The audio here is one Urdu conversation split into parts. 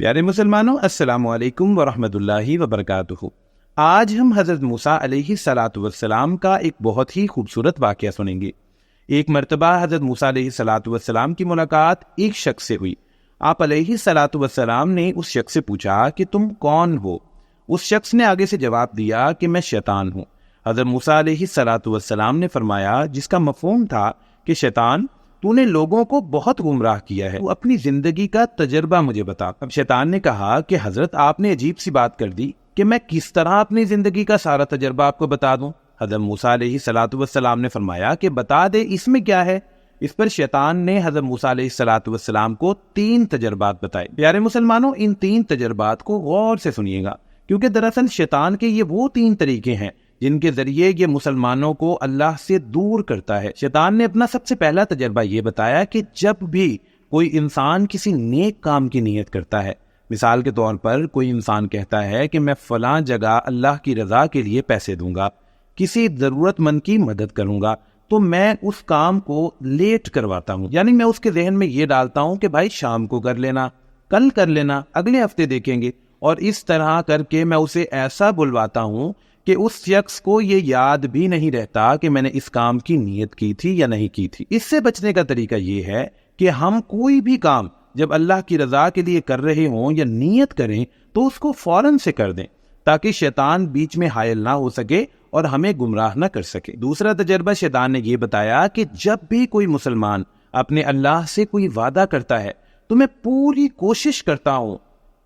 پیارے مسلمانوں، السلام علیکم ورحمۃ اللہ وبرکاتہ۔ آج ہم حضرت موسیٰ علیہ الصلاۃ والسلام کا ایک بہت ہی خوبصورت واقعہ سنیں گے۔ ایک مرتبہ حضرت موسیٰ علیہ الصلاۃ والسلام کی ملاقات ایک شخص سے ہوئی۔ آپ علیہ الصلاۃ والسلام نے اس شخص سے پوچھا کہ تم کون ہو؟ اس شخص نے آگے سے جواب دیا کہ میں شیطان ہوں۔ حضرت موسیٰ علیہ الصلاۃ والسلام نے فرمایا، جس کا مفہوم تھا کہ شیطان، تو نے لوگوں کو بہت گمراہ کیا ہے، تو اپنی زندگی کا تجربہ مجھے بتا۔ اب شیطان نے کہا کہ حضرت آپ نے عجیب سی بات کر دی کہ میں کس طرح اپنی زندگی کا سارا تجربہ آپ کو بتا دوں؟ حضرت موسیٰ علیہ الصلاۃ والسلام نے فرمایا کہ بتا دے، اس میں کیا ہے؟ اس پر شیطان نے حضرت موسیٰ علیہ الصلاۃ والسلام کو 3 تجربات بتائے۔ پیارے مسلمانوں، ان 3 تجربات کو غور سے سنیے گا، کیونکہ دراصل شیطان کے یہ وہ 3 طریقے ہیں جن کے ذریعے یہ مسلمانوں کو اللہ سے دور کرتا ہے۔ شیطان نے اپنا سب سے پہلا تجربہ یہ بتایا کہ جب بھی کوئی انسان کسی نیک کام کی نیت کرتا ہے، مثال کے طور پر کوئی انسان کہتا ہے کہ میں فلاں جگہ اللہ کی رضا کے لیے پیسے دوں گا، کسی ضرورت مند کی مدد کروں گا، تو میں اس کام کو لیٹ کرواتا ہوں، یعنی میں اس کے ذہن میں یہ ڈالتا ہوں کہ بھائی شام کو کر لینا، کل کر لینا، اگلے ہفتے دیکھیں گے، اور اس طرح کر کے میں اسے ایسا بلواتا ہوں کہ اس شخص کو یہ یاد بھی نہیں رہتا کہ میں نے اس کام کی نیت کی تھی یا نہیں کی تھی۔ اس سے بچنے کا طریقہ یہ ہے کہ ہم کوئی بھی کام جب اللہ کی رضا کے لیے کر رہے ہوں یا نیت کریں تو اس کو فوراً سے کر دیں، تاکہ شیطان بیچ میں حائل نہ ہو سکے اور ہمیں گمراہ نہ کر سکے۔ دوسرا تجربہ شیطان نے یہ بتایا کہ جب بھی کوئی مسلمان اپنے اللہ سے کوئی وعدہ کرتا ہے تو میں پوری کوشش کرتا ہوں،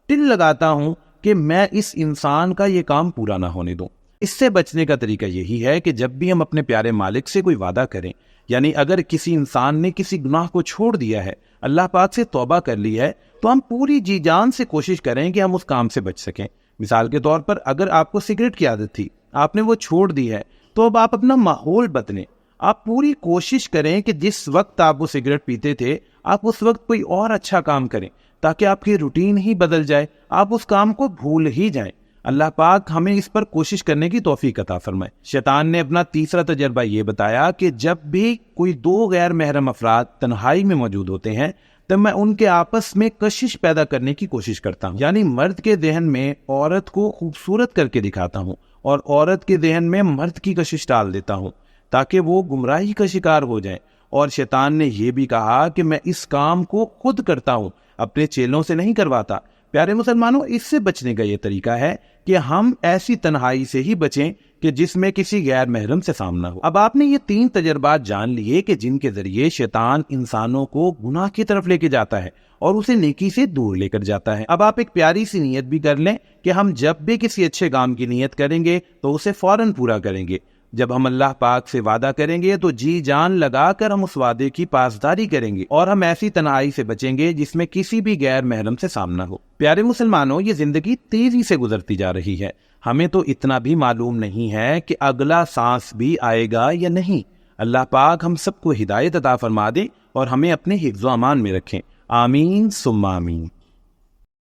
دل لگاتا ہوں کہ میں اس انسان کا یہ کام پورا نہ ہونے دوں۔ اس سے بچنے کا طریقہ یہی ہے کہ جب بھی ہم اپنے پیارے مالک سے کوئی وعدہ کریں، یعنی اگر کسی انسان نے کسی گناہ کو چھوڑ دیا ہے، اللہ پاک سے توبہ کر لی ہے، تو ہم پوری جی جان سے کوشش کریں کہ ہم اس کام سے بچ سکیں۔ مثال کے طور پر اگر آپ کو سگریٹ کی عادت تھی، آپ نے وہ چھوڑ دی ہے، تو اب آپ اپنا ماحول بدلیں۔ آپ پوری کوشش کریں کہ جس وقت آپ وہ سگریٹ پیتے تھے، آپ اس وقت کوئی اور اچھا کام کریں، تاکہ آپ کی روٹین ہی بدل جائے، آپ اس کام کو بھول ہی جائیں۔ اللہ پاک ہمیں اس پر کوشش کرنے کی توفیق عطا فرمائے۔ شیطان نے اپنا تیسرا تجربہ یہ بتایا کہ جب بھی کوئی 2 غیر محرم افراد تنہائی میں موجود ہوتے ہیں تو میں ان کے آپس میں کشش پیدا کرنے کی کوشش کرتا ہوں، یعنی مرد کے ذہن میں عورت کو خوبصورت کر کے دکھاتا ہوں اور عورت کے ذہن میں مرد کی کشش ڈال دیتا ہوں، تاکہ وہ گمراہی کا شکار ہو جائیں۔ اور شیطان نے یہ بھی کہا کہ میں اس کام کو خود کرتا ہوں، اپنے چیلوں سے نہیں کرواتا۔ پیارے مسلمانوں، اس سے بچنے کا یہ طریقہ ہے کہ ہم ایسی تنہائی سے ہی بچیں کہ جس میں کسی غیر محرم سے سامنا ہو۔ اب آپ نے یہ 3 تجربات جان لیے کہ جن کے ذریعے شیطان انسانوں کو گناہ کی طرف لے کے جاتا ہے اور اسے نیکی سے دور لے کر جاتا ہے۔ اب آپ ایک پیاری سی نیت بھی کر لیں کہ ہم جب بھی کسی اچھے کام کی نیت کریں گے تو اسے فوراً پورا کریں گے۔ جب ہم اللہ پاک سے وعدہ کریں گے تو جی جان لگا کر ہم اس وعدے کی پاسداری کریں گے، اور ہم ایسی تنہائی سے بچیں گے جس میں کسی بھی غیر محرم سے سامنا ہو۔ پیارے مسلمانوں، یہ زندگی تیزی سے گزرتی جا رہی ہے، ہمیں تو اتنا بھی معلوم نہیں ہے کہ اگلا سانس بھی آئے گا یا نہیں۔ اللہ پاک ہم سب کو ہدایت عطا فرما دے اور ہمیں اپنے حفظ و امان میں رکھیں۔ آمین ثم آمین۔